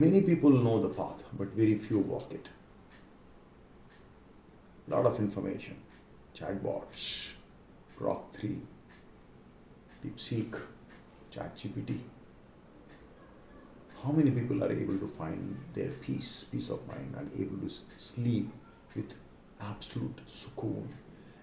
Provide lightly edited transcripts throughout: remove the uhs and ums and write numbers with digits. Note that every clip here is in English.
Many people know the path, but very few walk it. Lot of information, chatbots, Grok 3, DeepSeek, ChatGPT. How many people are able to find their peace of mind and able to sleep with absolute sukoon,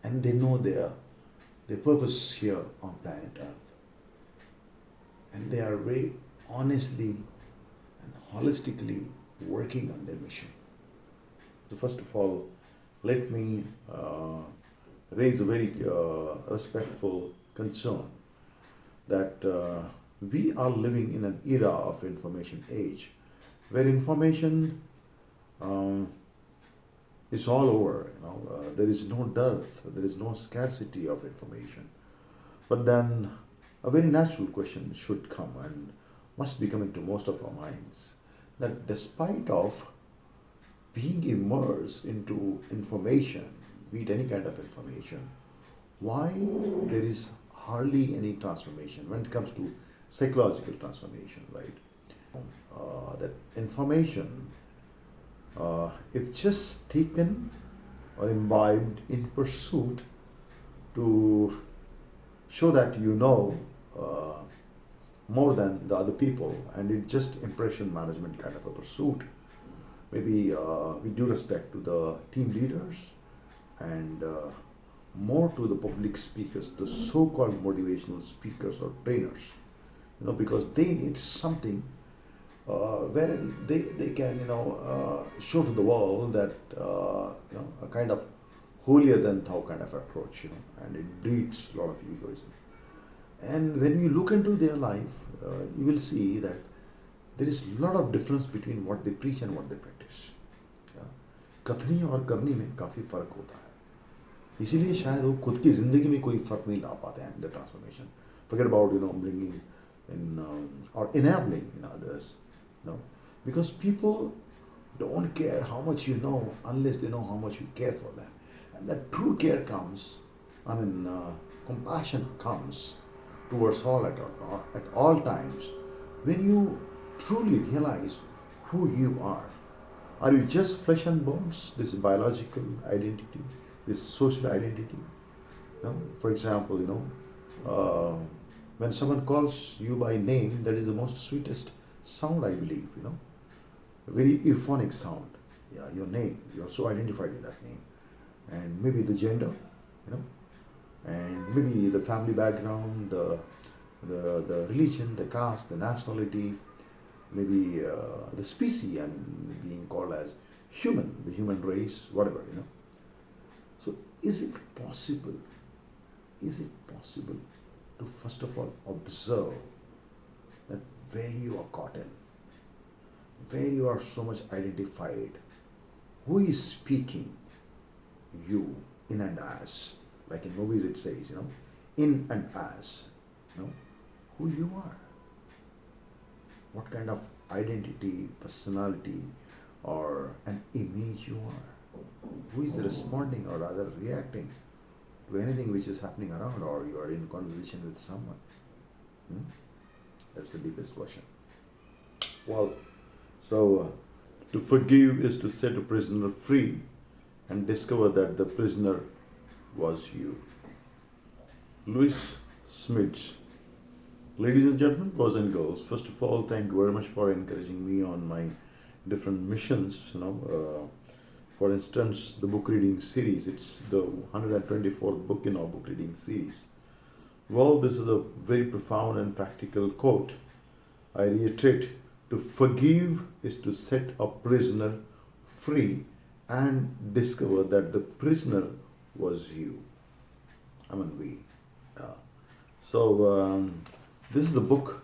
and they know their purpose here on planet Earth, and they are very honestly and holistically working on their mission. So first of all, let me raise a very respectful concern that we are living in an era of information age where information is all over. There is no dearth, there is no scarcity of information. But then a very natural question should come and must be coming to most of our minds, that despite of being immersed into information, be it any kind of information, why there is hardly any transformation when it comes to psychological transformation, right? That information, if just taken or imbibed in pursuit to show that you know more than the other people, and it's just impression management kind of a pursuit, maybe with due respect to the team leaders and more to the public speakers, the so-called motivational speakers or trainers, because they need something wherein they can show to the world that a kind of holier than thou kind of approach, and it breeds a lot of egoism. And when you look into their life, you will see that there is a lot of difference between what they preach and what they practice. कथनी और करनी में काफ़ी फ़र्क होता है, इसीलिए शायद वो खुद की ज़िंदगी में कोई फ़र्क नहीं ला पाते हैं. The transformation, forget about bringing in or enabling in others, because people don't care how much you know unless they know how much you care for them, and that true care comes, compassion comes towards all at all times when you truly realize who you are. Are you just flesh and bones, this biological identity, this social identity? For example, when someone calls you by name, that is the most sweetest sound, I believe, a very euphonic sound. Yeah, your name, you're so identified with that name. And maybe the gender, and maybe the family background, the religion, the caste, the nationality, maybe the species, being called as human, the human race, whatever, So is it possible to first of all observe that where you are caught in, where you are so much identified, who is speaking you in and as, like in movies it says, in and as, who you are, what kind of identity, personality, or an image you are, who is responding or rather reacting to anything which is happening around, or you are in conversation with someone. That's the deepest question. Well, so to forgive is to set a prisoner free and discover that the prisoner was you. Smedes. Ladies and gentlemen, boys and girls, first of all, thank you very much for encouraging me on my different missions. For instance, the book reading series, it's the 124th book in our book reading series. Well, this is a very profound and practical quote. I reiterate, to forgive is to set a prisoner free and discover that the prisoner was you. We. This is the book,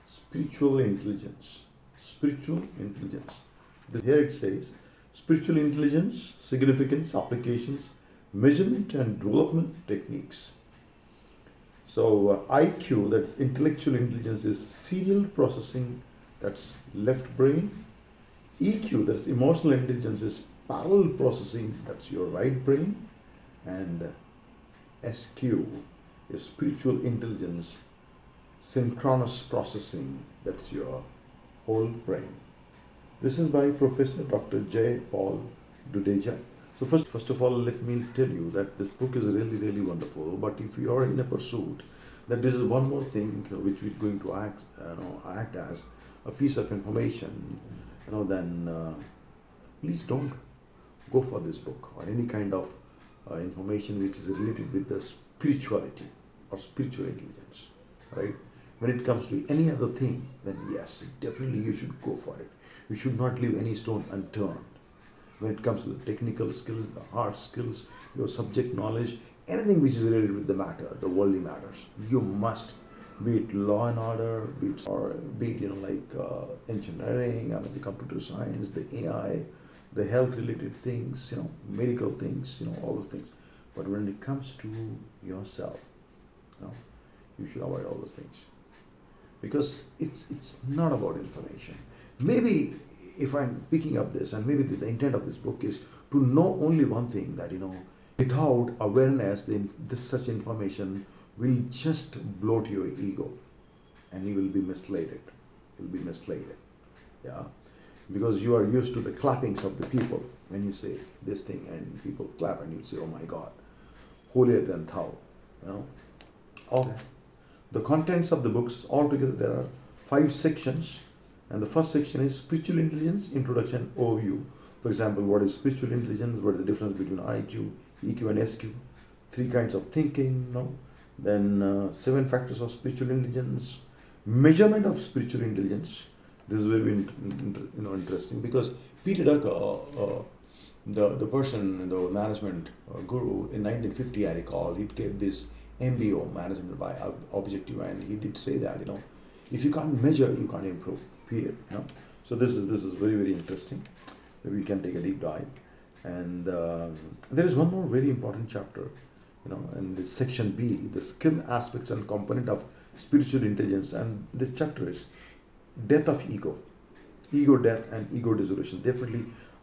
Spiritual Intelligence. Spiritual Intelligence. Here it says, Spiritual Intelligence, Significance, Applications, Measurement and Development Techniques. So IQ, that's Intellectual Intelligence, is serial processing, that's left brain. EQ, that's Emotional Intelligence, is parallel processing, that's your right brain. And SQ is Spiritual Intelligence, synchronous processing, that's your whole brain. This is by Professor Dr. J. Paul Dudeja. So first of all, let me tell you that this book is really, really wonderful. But if you are in a pursuit, that this is one more thing which we're going to act as a piece of information, then please don't go for this book or any kind of information which is related with the spirituality or spiritual intelligence, right? When it comes to any other thing, then yes, definitely you should go for it. You should not leave any stone unturned. When it comes to the technical skills, the hard skills, your subject knowledge, anything which is related with the matter, the worldly matters, you must, be it law and order, be it engineering, the computer science, the AI, the health related things, medical things, all those things. But when it comes to yourself, you should avoid all those things, because it's not about information. Maybe if I'm picking up this, and maybe the intent of this book is to know only one thing, that without awareness, this such information will just bloat your ego, and you will be misled. You'll be misled, yeah, because you are used to the clappings of the people when you say this thing, and people clap, and you say, "Oh my God, holier than thou," Okay. The contents of the books altogether, there are 5 sections, and the first section is spiritual intelligence, introduction, overview. For example, what is spiritual intelligence? What is the difference between IQ, EQ, and SQ? 3 kinds of thinking. Then 7 factors of spiritual intelligence, measurement of spiritual intelligence. This is very interesting, because Peter Drucker, the person, the management guru in 1950, I recall, he gave this MBO, management by objective, and he did say that if you can't measure, you can't improve. Period. So this is very, very interesting. Maybe we can take a deep dive. And there is one more very important chapter, in this section B, the skill aspects and component of spiritual intelligence. And this chapter is death of ego, death, and ego dissolution.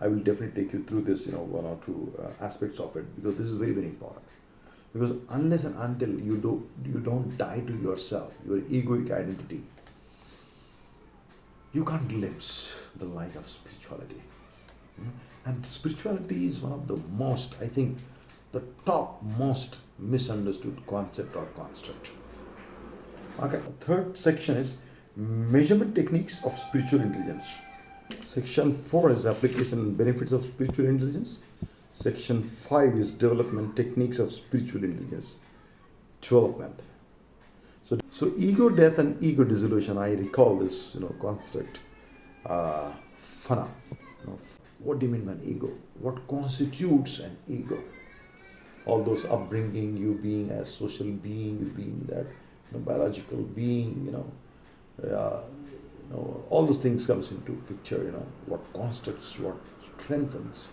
I will definitely take you through this, 1 or 2 aspects of it, because this is very, very important. Because unless and until you don't die to yourself, your egoic identity, you can't glimpse the light of spirituality. And spirituality is one of the most, I think, the top most misunderstood concept or construct. Okay. Third section is measurement techniques of spiritual intelligence. Section 4 is application and benefits of spiritual intelligence. Section 5 is development techniques of spiritual intelligence development. So ego death and ego dissolution, I recall this construct. Fana. What do you mean by an ego? What constitutes an ego? All those upbringing, you being a social being, you being that biological being, all those things comes into picture. What constructs, what strengthens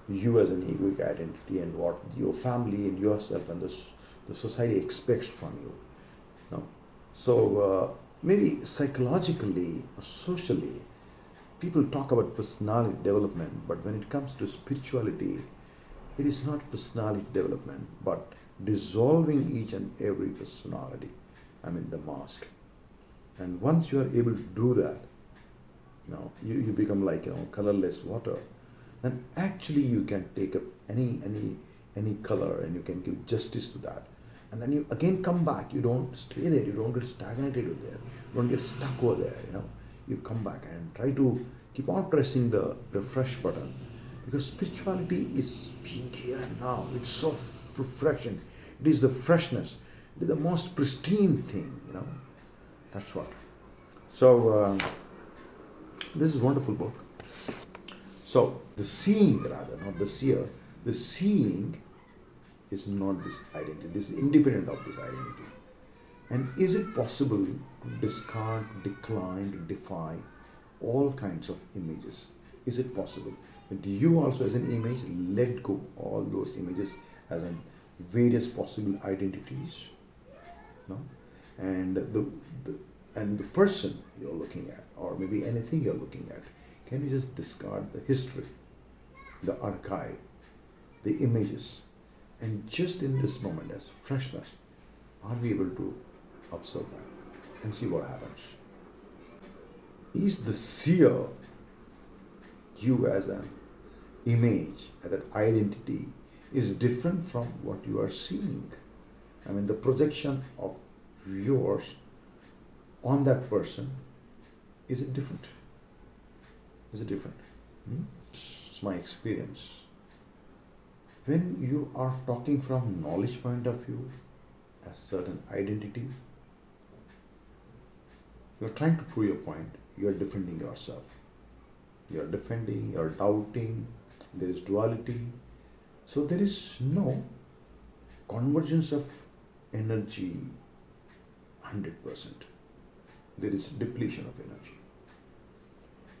you as an egoic identity, and what your family and yourself and the society expects from you. So maybe psychologically or socially, people talk about personality development, but when it comes to spirituality, it is not personality development, but dissolving each and every personality, the mask. And once you are able to do that, you become like colorless water. Then actually you can take up any color, and you can give justice to that. And then you again come back. You don't stay there. You don't get stagnated over there. You don't get stuck over there. You come back and try to keep on pressing the refresh button, because spirituality is being here and now. It's so refreshing. It is the freshness. It is the most pristine thing. That's what. So this is a wonderful book. So the seeing, rather, not the seer, the seeing is not this identity. This is independent of this identity. And is it possible to discard, decline, to defy all kinds of images? Is it possible? Do you also, as an image, let go all those images as in various possible identities? No? And the person you're looking at, or maybe anything you're looking at, can you just discard the history, the archive, the images, and just in this moment, as freshness, are we able to observe that and see what happens? Is the seer you as an image, that identity is different from what you are seeing. I mean, the projection of yours on that person is it different? Is it different? It's my experience. When you are talking from knowledge point of view, a certain identity, you're trying to prove your point, you're defending yourself. You're defending, you're doubting, there is duality. So there is no convergence of energy 100%. There is depletion of energy.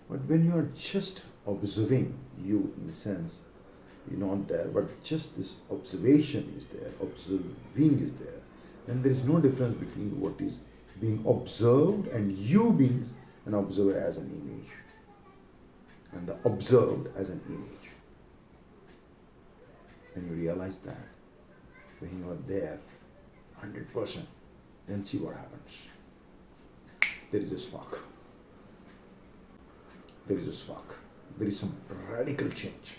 But when you are just observing, you in a sense, you're not there, but just this observation is there, observing is there, and there is no difference between what is being observed and you being an observer as an image, and the observed as an image. When you realize that, when you are there 100%, then see what happens. There is a spark. There is a spark. There is some radical change.